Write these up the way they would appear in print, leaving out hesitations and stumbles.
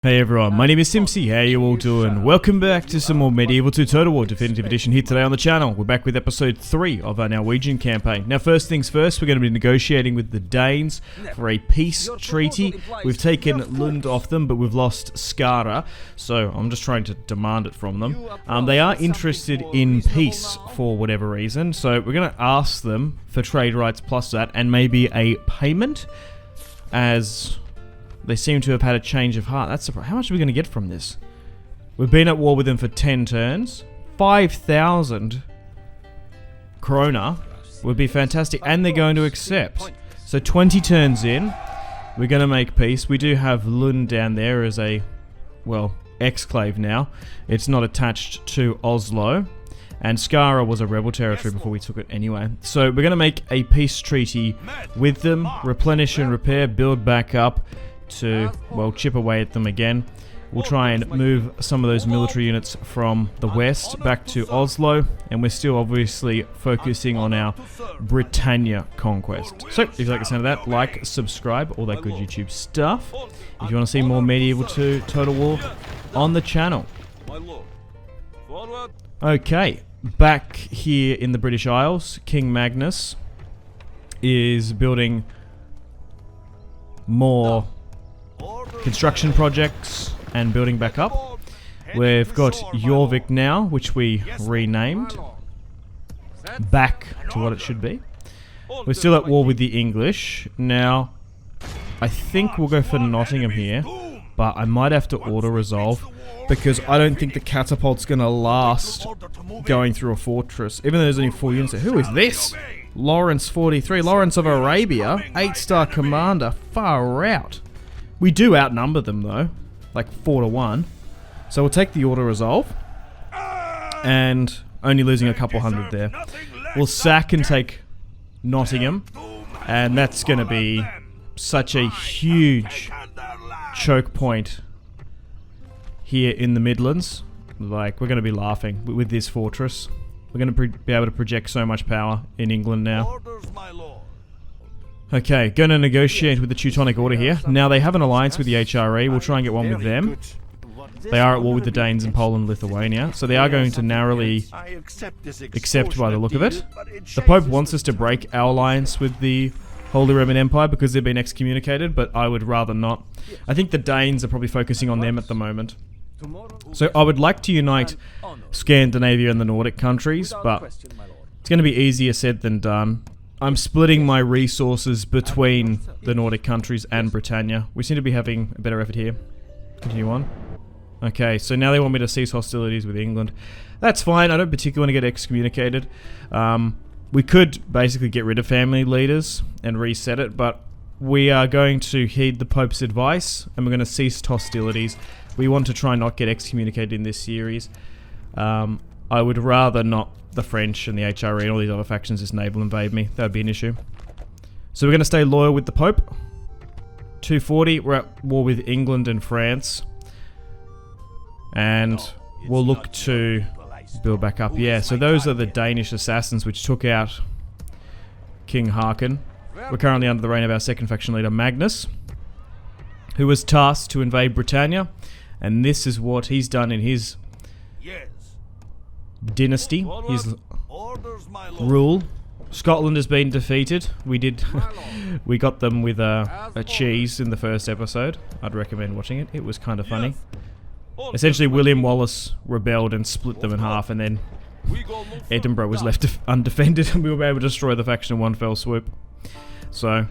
Hey everyone, my name is Simpsy, how you all doing? Welcome back to some more Medieval 2 Total War Definitive Edition here today on the channel. We're back with episode 3 of our Norwegian campaign. Now first things first, we're going to be negotiating with the Danes for a peace treaty. We've taken Lund off them, but we've lost Scara, so I'm just trying to demand it from them. They are interested in peace for whatever reason, so we're going to ask them for trade rights plus that, and maybe a payment, as they seem to have had a change of heart. That's surprising. How much are we going to get from this? We've been at war with them for 10 turns. 5,000 krona would be fantastic. And they're going to accept. So 20 turns in, we're going to make peace. We do have Lund down there as a, well, exclave now. It's not attached to Oslo. And Scara was a rebel territory before we took it anyway. So we're going to make a peace treaty with them. Replenish and repair. Build back up to, well, chip away at them again. We'll try and move some of those military units from the west back to Oslo, and we're still obviously focusing on our Britannia conquest. So, if you like the sound of that, like, subscribe, all that good YouTube stuff. If you want to see more Medieval 2 Total War on the channel. Okay, back here in the British Isles, King Magnus is building more construction projects and building back up. We've got Jorvik now, which we renamed back to what it should be. We're still at war with the English. Now, I think we'll go for Nottingham here, but I might have to auto-resolve because I don't think the catapult's going to last going through a fortress, even though there's only 4 units. Who is this? Lawrence 43, Lawrence of Arabia, 8-star commander, far out. We do outnumber them though, like 4 to 1. So we'll take the auto-resolve, and only losing a couple hundred there. We'll sack and take Nottingham, and that's going to be such a huge choke point here in the Midlands. Like, we're going to be laughing with this fortress. We're going to be able to project so much power in England now. Okay, going to negotiate with the Teutonic Order here. Now, they have an alliance with the HRE. We'll try and get one with them. They are at war with the Danes in Poland and Lithuania, so they are going to narrowly accept by the look of it. The Pope wants us to break our alliance with the Holy Roman Empire because they've been excommunicated, but I would rather not. I think the Danes are probably focusing on them at the moment. So I would like to unite Scandinavia and the Nordic countries, but it's going to be easier said than done. I'm splitting my resources between the Nordic countries and Britannia. We seem to be having a better effort here. Continue on. Okay, so now they want me to cease hostilities with England. That's fine, I don't particularly want to get excommunicated. We could basically get rid of family leaders and reset it, but we are going to heed the Pope's advice, and we're going to cease hostilities. We want to try not get excommunicated in this series. I would rather not the French and the HRE and all these other factions just naval invade me. That would be an issue. So we're going to stay loyal with the Pope. 240, we're at war with England and France. And we'll look to build back up. Yeah, so those are the Danish assassins which took out King Haakon. We're currently under the reign of our second faction leader, Magnus, who was tasked to invade Britannia. And this is what he's done in his dynasty, his rule. Scotland has been defeated. We got them with a cheese in the first episode. I'd recommend watching it. It was kind of funny. Essentially, William Wallace rebelled and split them in half, and then Edinburgh was left undefended, and we were able to destroy the faction in one fell swoop. So,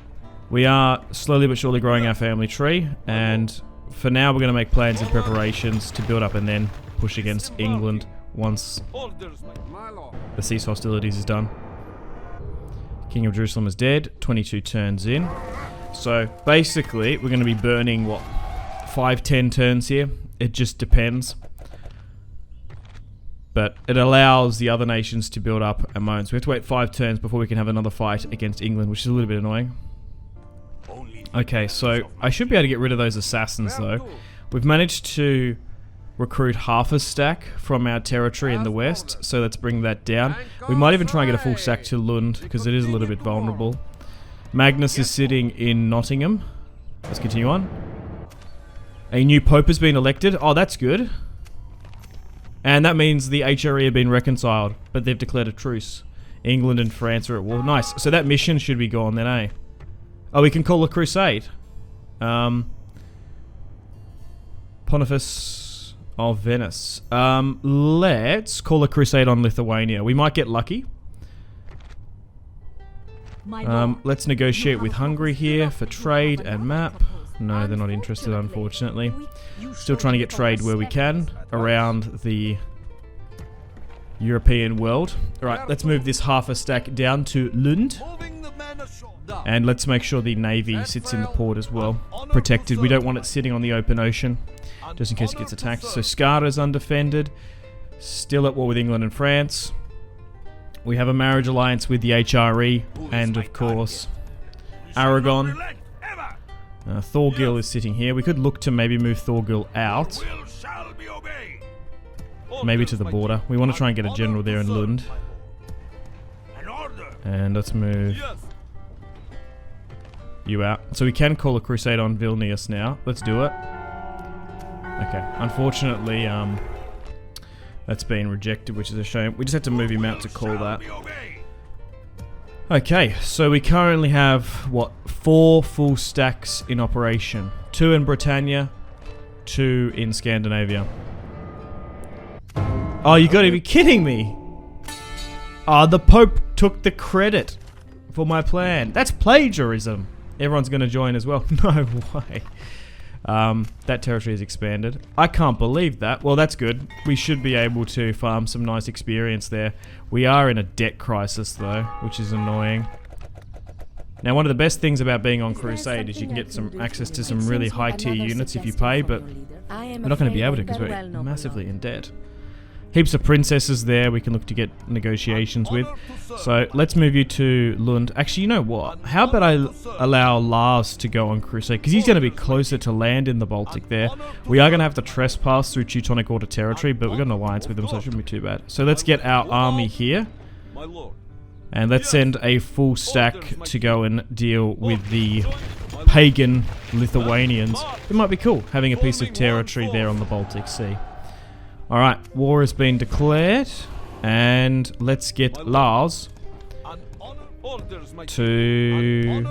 we are slowly but surely growing our family tree, and for now we're going to make plans and preparations to build up and then push against England once the cease hostilities is done. King of Jerusalem is dead, 22 turns in. So basically we're going to be burning, what, 5-10 turns here? It just depends. But it allows the other nations to build up at moments. We have to wait 5 turns before we can have another fight against England, which is a little bit annoying. Okay, so I should be able to get rid of those assassins though. We've managed to recruit half a stack from our territory in the west, so let's bring that down. We might even try and get a full stack to Lund, because it is a little bit vulnerable. Magnus is sitting in Nottingham. Let's continue on. A new pope has been elected. Oh, that's good. And that means the HRE have been reconciled, but they've declared a truce. England and France are at war. Nice. So that mission should be gone then, eh? Oh, we can call a crusade. Pontifex of Venice. Let's call a crusade on Lithuania. We might get lucky. Let's negotiate with Hungary here for trade and map. No, they're not interested, unfortunately. Still trying to get trade where we can around the European world. Alright, let's move this half a stack down to Lund. And let's make sure the navy sits in the port as well. Protected. We don't want it sitting on the open ocean, just in case it gets attacked. So Scara's undefended. Still at war with England and France. We have a marriage alliance with the HRE. And, of course, Aragon. Thorgil is sitting here. We could look to maybe move Thorgil out. Maybe to the border. We want to try and get a general there in Lund. And let's move you out. So we can call a crusade on Vilnius now. Let's do it. Okay. Unfortunately, that's been rejected, which is a shame. We just had to move him out to call that. Okay, so we currently have, what, 4 full stacks in operation. 2 in Britannia, 2 in Scandinavia. Oh, you gotta be kidding me! Ah, the Pope took the credit for my plan. That's plagiarism. Everyone's gonna join as well. No way. That territory has expanded. I can't believe that. Well, that's good. We should be able to farm some nice experience there. We are in a debt crisis, though, which is annoying. Now, one of the best things about being on Crusade is you can get some access to some really high-tier units if you pay, but we're not going to be able to because we're massively in debt. Heaps of princesses there we can look to get negotiations with. So let's move you to Lund. Actually, you know what? How about I allow Lars to go on Crusade? Because he's going to be closer to land in the Baltic there. We are going to have to trespass through Teutonic Order territory, but we've got an alliance with them, so it shouldn't be too bad. So let's get our army here. And let's send a full stack to go and deal with the pagan Lithuanians. It might be cool having a piece of territory there on the Baltic Sea. Alright, war has been declared, and let's get Lars to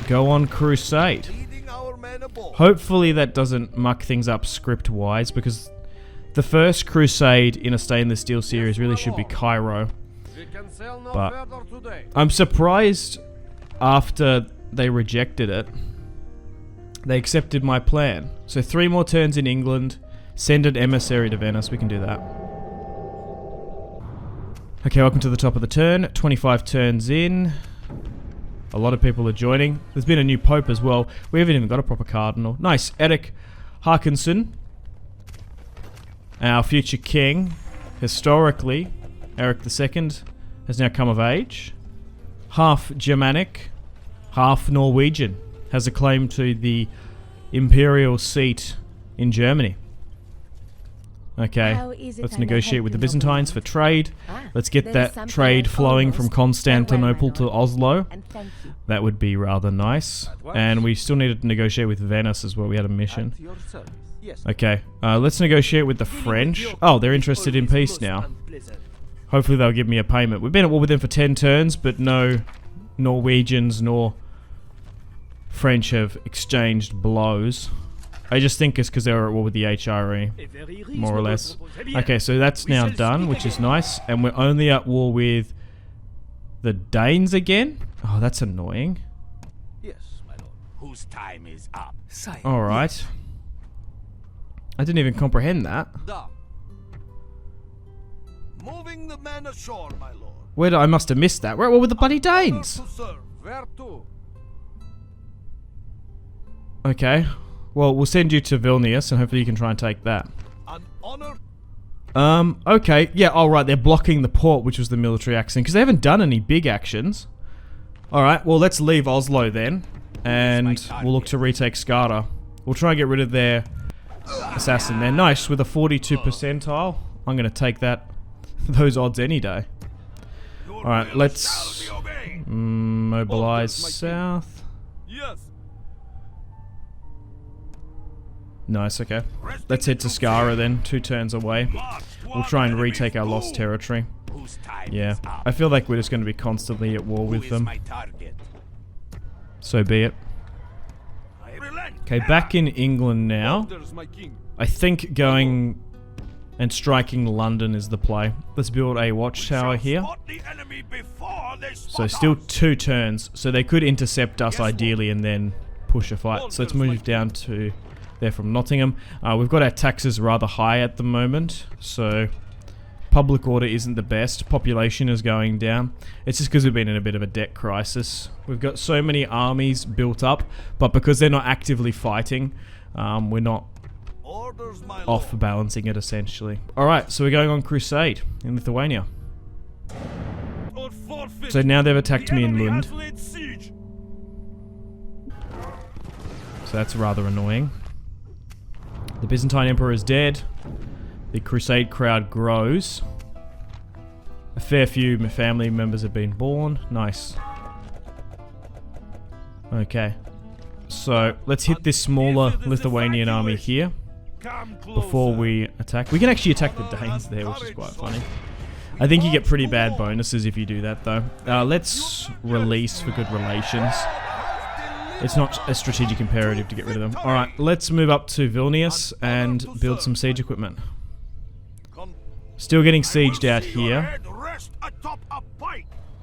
go on Crusade. Hopefully that doesn't muck things up script-wise, because the first Crusade in a Stainless Steel series really should be Cairo. But I'm surprised after they rejected it, they accepted my plan. So 3 more turns in England. Send an emissary to Venice. We can do that. Okay, welcome to the top of the turn. 25 turns in. A lot of people are joining. There's been a new pope as well. We haven't even got a proper cardinal. Nice. Eric Harkinson, our future king. Historically, Eric II has now come of age. Half Germanic, half Norwegian. Has a claim to the imperial seat in Germany. Okay, let's negotiate with the Byzantines for trade. Let's get that trade flowing from Constantinople to Oslo. That would be rather nice. And we still needed to negotiate with Venice as well. We had a mission. Okay, let's negotiate with the French. Oh, they're interested in peace now. Hopefully they'll give me a payment. We've been at war with them for 10 turns, but no Norwegians nor French have exchanged blows. I just think it's because they were at war with the HRE, more or less. Okay, so that's now done, which is nice. And we're only at war with the Danes again? Oh, that's annoying. Yes, my lord. Whose time is up? Alright. I didn't even comprehend that. Moving the men ashore, my lord. Where did I must have missed that? We're at war with the bloody Danes! Where to? Okay. Well, we'll send you to Vilnius, and hopefully you can try and take that. An honor. Okay. Yeah, alright, they're blocking the port, which was the military action, because they haven't done any big actions. Alright, well, let's leave Oslo then, and we'll look to retake Scara. We'll try and get rid of their assassin there. Nice, with a 42 percentile. I'm going to take that, those odds any day. Alright, let's mobilize south. Yes. Nice, okay. Let's head to Scara then, 2 turns away. We'll try and retake our lost territory. Yeah, I feel like we're just going to be constantly at war with them. So be it. Okay, back in England now. I think going and striking London is the play. Let's build a watchtower here. So still 2 turns, so they could intercept us ideally and then push a fight. So let's move down to there from Nottingham. We've got our taxes rather high at the moment, so public order isn't the best. Population is going down. It's just because we've been in a bit of a debt crisis. We've got so many armies built up, but because they're not actively fighting, we're not off balancing it essentially. Alright, so we're going on crusade in Lithuania. So now they've attacked me in Lund. So that's rather annoying. The Byzantine Emperor is dead. The crusade crowd grows. A fair few family members have been born. Nice. Okay. So let's hit this smaller Lithuanian army here before we attack. We can actually attack the Danes there, which is quite funny. I think you get pretty bad bonuses if you do that though. Let's release for good relations. It's not a strategic imperative to get rid of them. Alright, let's move up to Vilnius and build some siege equipment. Still getting sieged out here.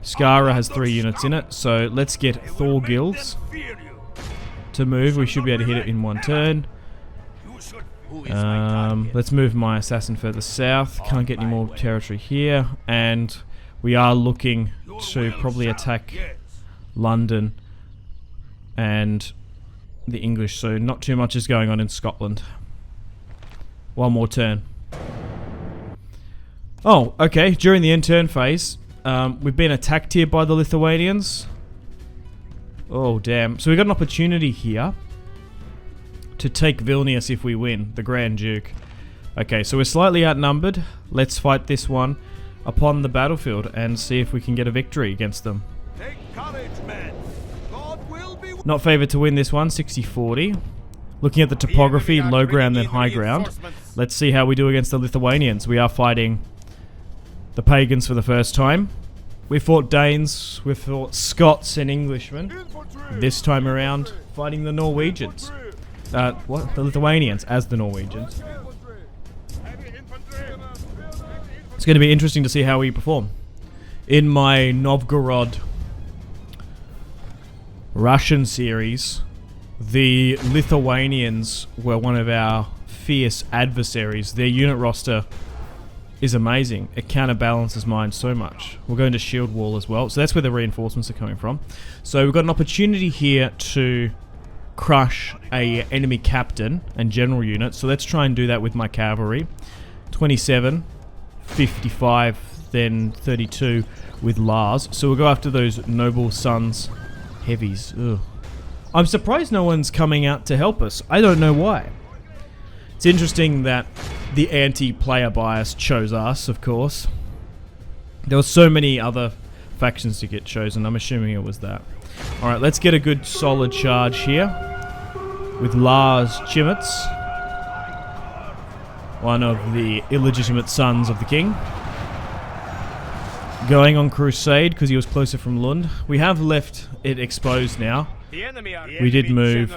Scara has 3 units in it, so let's get Thorgils to move. We should be able to hit it in 1 turn. Let's move my assassin further south. Can't get any more territory here. And we are looking to probably attack London and the English, so not too much is going on in Scotland. 1 more turn. Oh, okay. During the end turn phase, we've been attacked here by the Lithuanians. Oh, damn. So we got an opportunity here to take Vilnius if we win, the Grand Duke. Okay, so we're slightly outnumbered. Let's fight this one upon the battlefield and see if we can get a victory against them. Take courage, men. God will be Not favoured to win this one, 60-40. Looking at the topography, low ground then high ground. Let's see how we do against the Lithuanians. We are fighting the pagans for the first time. We fought Danes, we fought Scots and Englishmen. This time around, fighting the Norwegians. What? The Lithuanians as the Norwegians. It's going to be interesting to see how we perform. In my Novgorod Russian series, the Lithuanians were one of our fierce adversaries. Their unit roster is amazing. It counterbalances mine so much. We'll go into shield wall as well. So that's where the reinforcements are coming from. So we've got an opportunity here to crush a enemy captain and general unit. So let's try and do that with my cavalry. 27, 55, then 32 with Lars. So we'll go after those noble sons heavies. Ugh. I'm surprised no one's coming out to help us. I don't know why. It's interesting that the anti-player bias chose us, of course. There were so many other factions to get chosen. I'm assuming it was that. Alright, let's get a good solid charge here with Lars Chimets, one of the illegitimate sons of the king. Going on crusade because he was closer from Lund. We have left it exposed now. We did move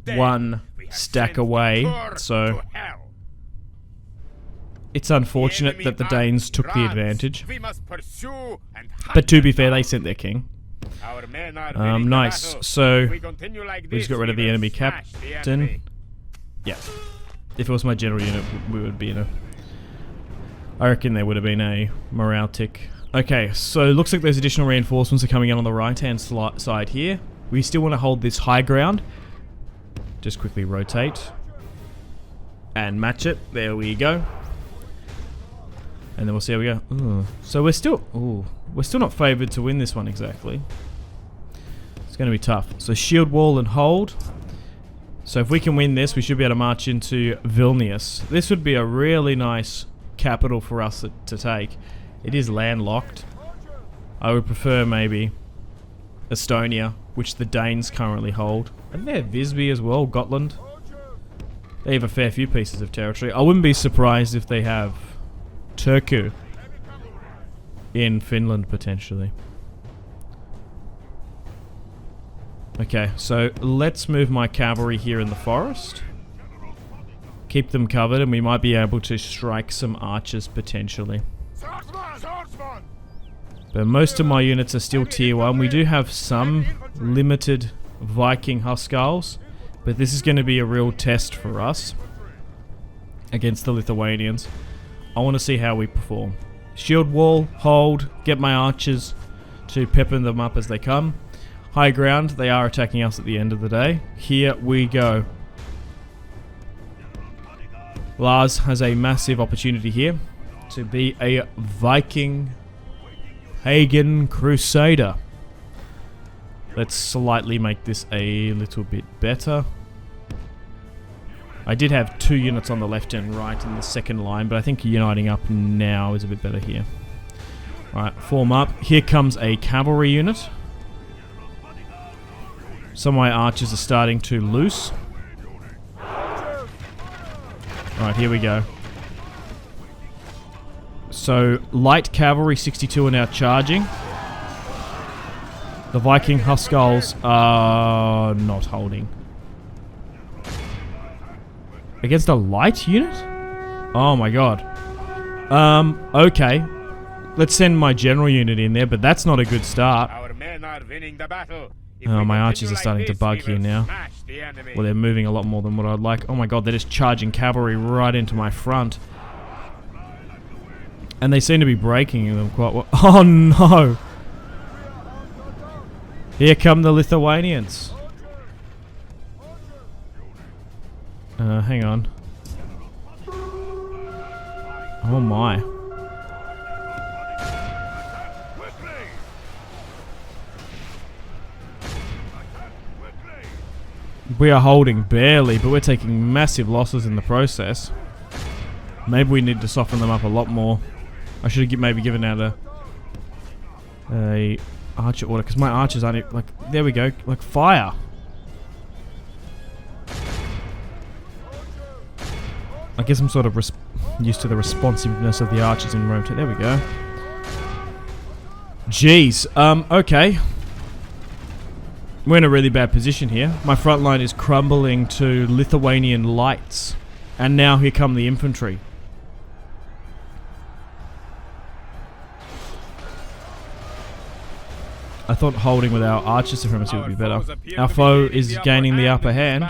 1 stack away, so it's unfortunate that the Danes took the advantage. But to be fair, they sent their king. Nice. So we just got rid of the enemy captain. Yeah. If it was my general unit, we would be in a... I reckon there would have been a morale tick. Okay, so looks like those additional reinforcements are coming in on the right-hand side here. We still want to hold this high ground. Just quickly rotate. And match it. There we go. And then we'll see how we go. Ooh. So we're still not favoured to win this one exactly. It's going to be tough. So shield wall and hold. So if we can win this, we should be able to march into Vilnius. This would be a really nice capital for us to take. It is landlocked. I would prefer maybe Estonia, which the Danes currently hold. And they're Visby as well, Gotland. They have a fair few pieces of territory. I wouldn't be surprised if they have Turku in Finland, potentially. Okay, so let's move my cavalry here in the forest. Keep them covered, and we might be able to strike some archers, potentially. But most of my units are still tier 1. We do have some limited Viking Huskarls, but this is going to be a real test for us against the Lithuanians. I want to see how we perform. Shield wall, hold, get my archers to pepper them up as they come. High ground, they are attacking us at the end of the day. Here we go. Lars has a massive opportunity here to be a Viking pagan crusader. Let's slightly make this a little bit better. I did have 2 units on the left and right in the second line, but I think uniting up now is a bit better here. Alright, form up. Here comes a cavalry unit. Some of my archers are starting to loose. Alright, here we go. So, light cavalry 62 are now charging. The Viking Huskarls are not holding. Against a light unit? Oh my god. Okay. Let's send my general unit in there, but that's not a good start. Our men are winning the battle. Oh, my archers are starting to bug here now. Well, they're moving a lot more than what I'd like. Oh my god, they're just charging cavalry right into my front. And they seem to be breaking them quite well. Oh no! Here come the Lithuanians. Hang on. Oh my. We are holding barely, but we're taking massive losses in the process. Maybe we need to soften them up a lot more. I should have maybe given out a archer order, because my archers aren't, like, there we go, like fire. I guess I'm sort of used to the responsiveness of the archers in Rome too. There we go. Jeez, okay. We're in a really bad position here. My front line is crumbling to Lithuanian lights. And now here come the infantry. I thought holding with our archer supremacy would be better. Our foe is gaining the upper hand.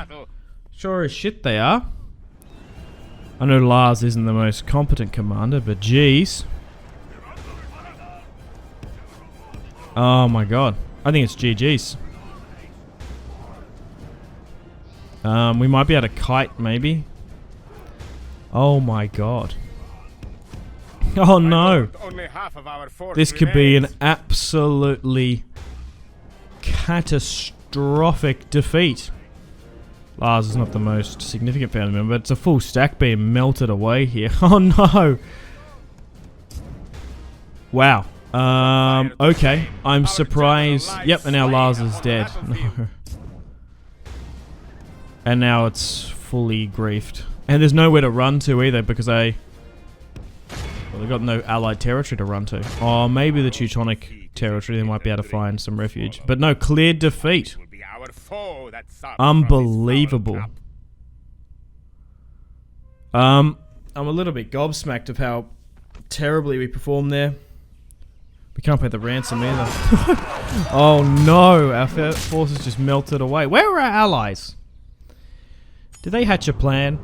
Sure as shit they are. I know Lars isn't the most competent commander, but geez. Oh my god. I think it's GG's. We might be able to kite, maybe. Oh my god. Oh no. This could be an absolutely catastrophic defeat. Lars is not the most significant family member, but it's a full stack being melted away here. Oh no. Wow. Okay. I'm surprised. Yep, and now Lars is dead. No. And now it's fully griefed. And there's nowhere to run to either, because well, they've got no allied territory to run to. Oh, maybe the Teutonic territory, they might be able to find some refuge. But no, clear defeat. Unbelievable. I'm a little bit gobsmacked of how terribly we performed there. We can't pay the ransom either. Oh no, our forces just melted away. Where are our allies? Did they hatch a plan?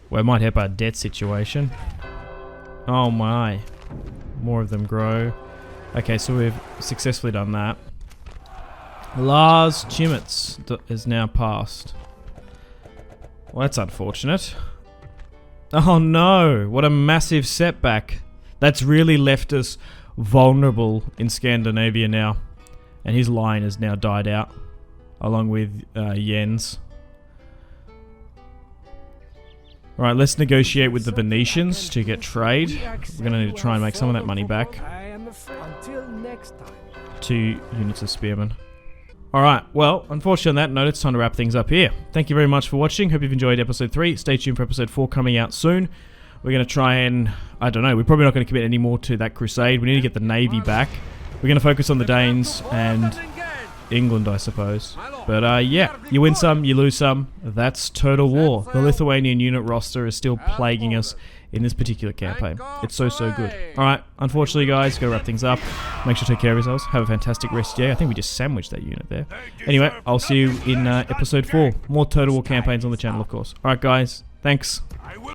Well, it might help our debt situation. Oh my. More of them grow. Okay, so we've successfully done that. Lars Chimitz is now passed. Well, that's unfortunate. Oh no, what a massive setback. That's really left us vulnerable in Scandinavia now. And his line has now died out, along with Jens. Alright, let's negotiate with the Venetians to get trade. We're going to need to try and make some of that money back. 2 units of spearmen. Alright, well, unfortunately on that note, it's time to wrap things up here. Thank you very much for watching. Hope you've enjoyed episode 3. Stay tuned for episode 4 coming out soon. We're going to try and, I don't know, we're probably not going to commit any more to that crusade. We need to get the navy back. We're going to focus on the Danes and England, I suppose. But yeah, you win some, you lose some. That's Total War. The Lithuanian unit roster is still plaguing us in this particular campaign. It's so good. Alright, unfortunately guys, gotta wrap things up. Make sure to take care of yourselves. Have a fantastic rest of your day. I think we just sandwiched that unit there. Anyway, I'll see you in episode 4. More Total War campaigns on the channel, of course. Alright guys, thanks.